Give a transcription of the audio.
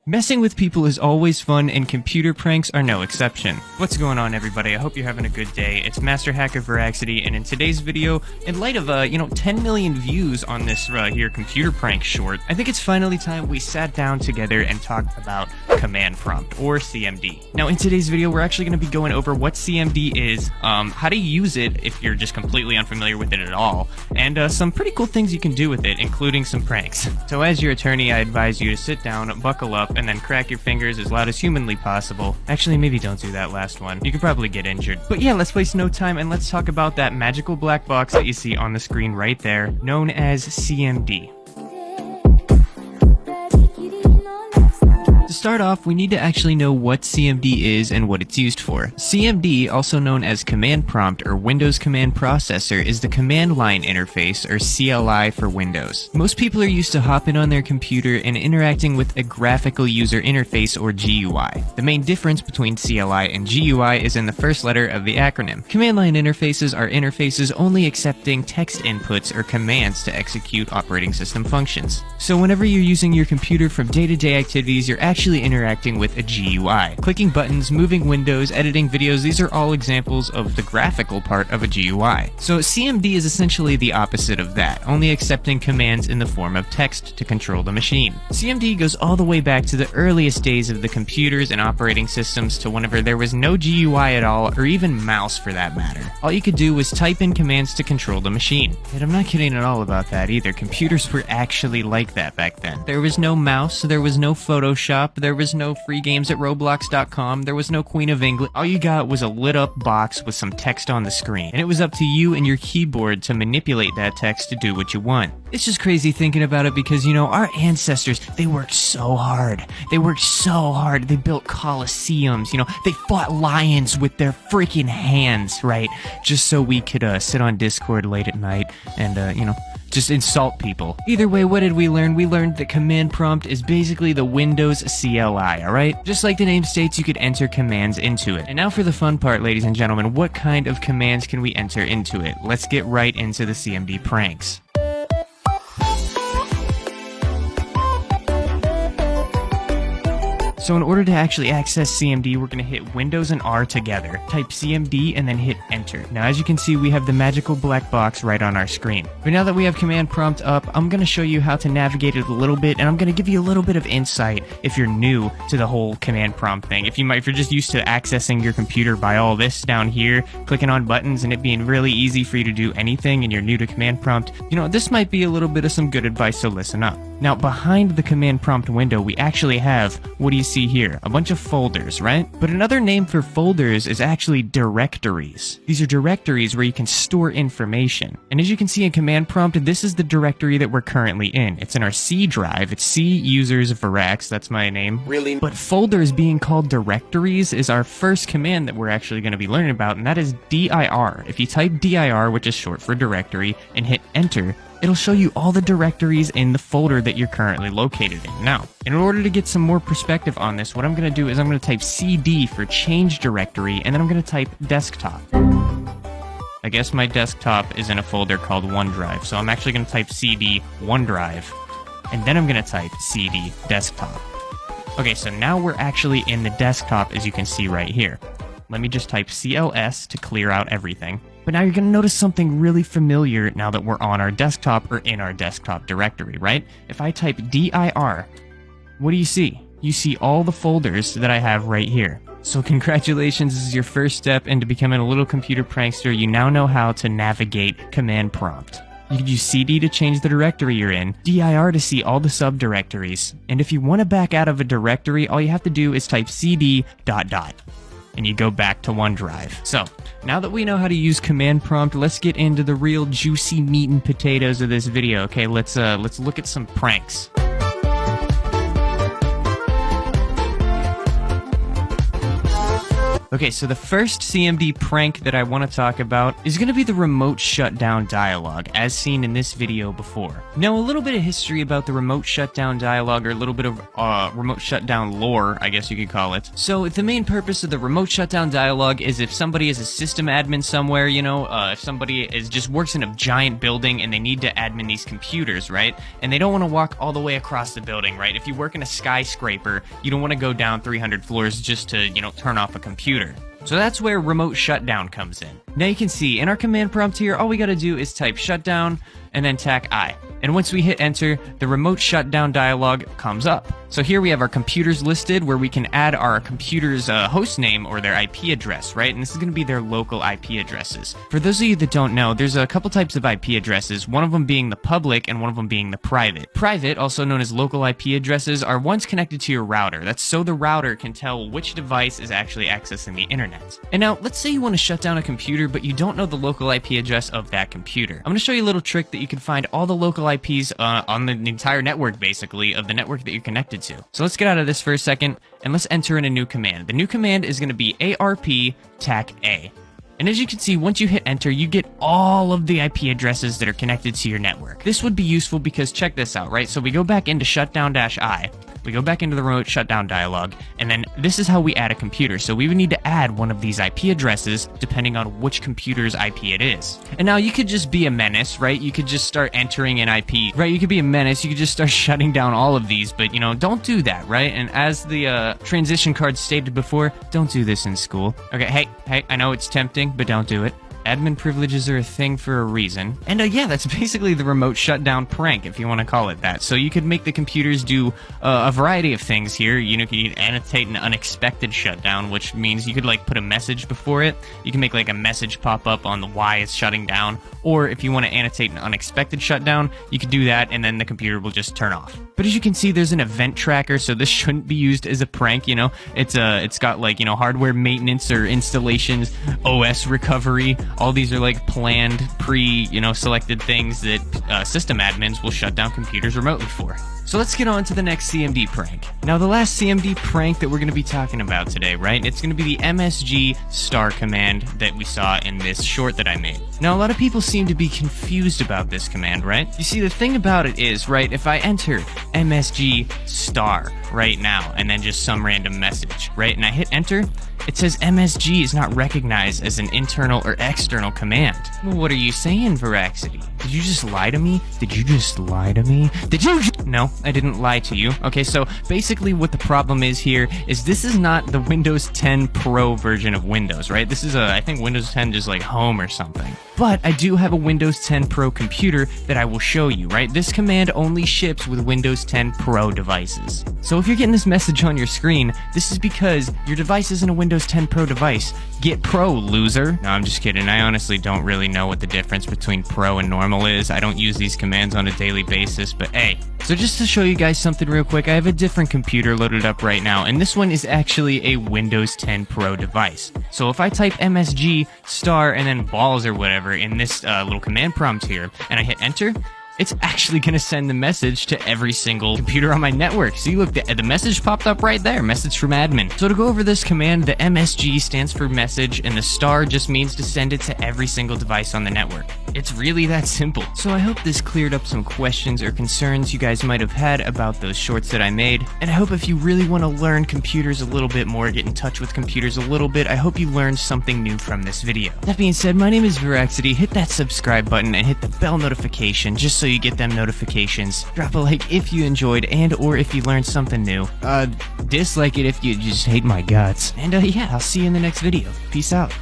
Messing with people is always fun, and computer pranks are no exception. What's going on, everybody? I hope you're having a good day. It's Master Hacker Veraxity, and in today's video, in light of 10 million views on this here computer prank short, I think it's finally time we sat down together and talked about command prompt, or CMD. Now, in today's video, we're actually going to be going over what CMD is, how to use it if you're just completely unfamiliar with it at all, and some pretty cool things you can do with it, including some pranks. So as your attorney, I advise you to sit down, buckle up, and then crack your fingers as loud as humanly possible. Actually, maybe don't do that last one. You could probably get injured. But yeah, let's waste no time and let's talk about that magical black box that you see on the screen right there, known as CMD. To start off, we need to actually know what CMD is and what it's used for. CMD, also known as Command Prompt or Windows Command Processor, is the command line interface, or CLI, for Windows. Most people are used to hopping on their computer and interacting with a graphical user interface, or GUI. The main difference between CLI and GUI is in the first letter of the acronym. Command line interfaces are interfaces only accepting text inputs or commands to execute operating system functions. So whenever you're using your computer from day-to-day activities, you're actually interacting with a GUI. Clicking buttons, moving windows, editing videos, these are all examples of the graphical part of a GUI. So CMD is essentially the opposite of that, only accepting commands in the form of text to control the machine. CMD goes all the way back to the earliest days of the computers and operating systems, to whenever there was no GUI at all, or even mouse for that matter. All you could do was type in commands to control the machine. And I'm not kidding at all about that either. Computers were actually like that back then. There was no mouse, there was no Photoshop, there was no free games at Roblox.com, there was no Queen of England. All you got was a lit up box with some text on the screen, and it was up to you and your keyboard to manipulate that text to do what you want. It's just crazy thinking about it because, our ancestors, they worked so hard. They worked so hard. They built coliseums, they fought lions with their freaking hands, right? Just so we could sit on Discord late at night and, just insult people. Either way, what did we learn? We learned that command prompt is basically the Windows CLI, alright? Just like the name states, you could enter commands into it. And now for the fun part, ladies and gentlemen, what kind of commands can we enter into it? Let's get right into the CMD pranks. So in order to actually access CMD, we're going to hit Windows and R together, type CMD, and then hit Enter. Now, as you can see, we have the magical black box right on our screen. But now that we have command prompt up, I'm going to show you how to navigate it a little bit, and I'm going to give you a little bit of insight if you're new to the whole command prompt thing. If you're just used to accessing your computer by all this down here, clicking on buttons, and it being really easy for you to do anything, and you're new to command prompt, this might be a little bit of some good advice, so listen up. Now, behind the command prompt window, we actually have, what do you see here? A bunch of folders, right? But another name for folders is actually directories. These are directories where you can store information. And as you can see in command prompt, this is the directory that we're currently in. It's in our C drive. It's C users Verax, that's my name. Really? But folders being called directories is our first command that we're actually going to be learning about, and that is dir. If you type dir, which is short for directory, and hit enter, it'll show you all the directories in the folder that you're currently located in. Now, in order to get some more perspective on this, what I'm going to do is I'm going to type cd for change directory, and then I'm going to type desktop. I guess my desktop is in a folder called OneDrive, so I'm actually going to type cd OneDrive, and then I'm going to type cd desktop. Okay, so now we're actually in the desktop, as you can see right here. Let me just type cls to clear out everything. But now you're going to notice something really familiar now that we're on our desktop or in our desktop directory, right? If I type dir, what do you see? You see all the folders that I have right here. So congratulations, this is your first step into becoming a little computer prankster. You now know how to navigate command prompt. You can use cd to change the directory you're in, dir to see all the subdirectories, and if you want to back out of a directory, all you have to do is type cd ... and you go back to OneDrive. So, now that we know how to use command prompt, let's get into the real juicy meat and potatoes of this video. Okay, let's look at some pranks. Okay, so the first CMD prank that I want to talk about is going to be the remote shutdown dialogue, as seen in this video before. Now, a little bit of history about the remote shutdown dialogue, or a little bit of remote shutdown lore, I guess you could call it. So, the main purpose of the remote shutdown dialogue is if somebody is a system admin somewhere, you know, if somebody just works in a giant building and they need to admin these computers, right? And they don't want to walk all the way across the building, right? If you work in a skyscraper, you don't want to go down 300 floors just to, you know, turn off a computer. So that's where remote shutdown comes in. Now you can see in our command prompt here, all we gotta do is type shutdown and then tack I. And once we hit enter, the remote shutdown dialog comes up. So here we have our computers listed where we can add our computer's host name or their IP address, right? And this is going to be their local IP addresses. For those of you that don't know, there's a couple types of IP addresses, one of them being the public and one of them being the private. Private, also known as local IP addresses, are ones connected to your router. That's so the router can tell which device is actually accessing the internet. And now, let's say you want to shut down a computer, but you don't know the local IP address of that computer. I'm going to show you a little trick that you can find all the local IPs on the entire network, basically, of the network that you're connected to. So let's get out of this for a second, and let's enter in a new command. The new command is going to be ARP TAC A. And as you can see, once you hit enter, you get all of the IP addresses that are connected to your network. This would be useful because check this out, right? So we go back into shutdown-I, we go back into the remote shutdown dialog, and then this is how we add a computer. So we would need to add one of these IP addresses depending on which computer's IP it is. And now you could just be a menace, right? You could just start entering an IP, right? You could be a menace, you could just start shutting down all of these, but you know, don't do that, right? And as the transition card stated before, don't do this in school. Okay, hey, I know it's tempting, but don't do it. Admin privileges are a thing for a reason. And yeah, that's basically the remote shutdown prank, if you want to call it that. So you could make the computers do a variety of things here. You know, you can annotate an unexpected shutdown, which means you could like put a message before it. You can make like a message pop up on the why it's shutting down. Or if you want to annotate an unexpected shutdown, you could do that and then the computer will just turn off. But as you can see, there's an event tracker, so this shouldn't be used as a prank, you know. It's got like, you know, hardware maintenance or installations, OS recovery. All these are like planned, selected things that system admins will shut down computers remotely for. So let's get on to the next CMD prank. Now the last CMD prank that we're going to be talking about today, right? It's going to be the MSG star command that we saw in this short that I made. Now a lot of people seem to be confused about this command, right? You see, the thing about it is, right, if I enter MSG star right now and then just some random message, right, and I hit enter, it says MSG is not recognized as an internal or external command. Well, what are you saying, Veracity? Did you just lie to me? Did you just lie to me? No, I didn't lie to you. Okay, so basically what the problem is here is this is not the Windows 10 Pro version of Windows, right? This is I think Windows 10 just like Home or something. But I do have a Windows 10 Pro computer that I will show you, right? This command only ships with Windows 10 Pro devices. So if you're getting this message on your screen, this is because your device isn't a Windows 10 Pro device. Get Pro, loser. No, I'm just kidding. I honestly don't really know what the difference between Pro and normal is. I don't use these commands on a daily basis, but hey. So just to show you guys something real quick, I have a different computer loaded up right now, and this one is actually a Windows 10 Pro device. So if I type MSG star and then balls or whatever in this little command prompt here, and I hit enter, it's actually going to send the message to every single computer on my network. See, look, the message popped up right there, message from admin. So to go over this command, the MSG stands for message, and the star just means to send it to every single device on the network. It's really that simple. So I hope this cleared up some questions or concerns you guys might have had about those shorts that I made. And I hope if you really want to learn computers a little bit more, get in touch with computers a little bit, I hope you learned something new from this video. That being said, my name is Veracity. Hit that subscribe button and hit the bell notification just so you get them notifications. Drop a like if you enjoyed and or if you learned something new. Dislike it if you just hate my guts. And yeah, I'll see you in the next video. Peace out.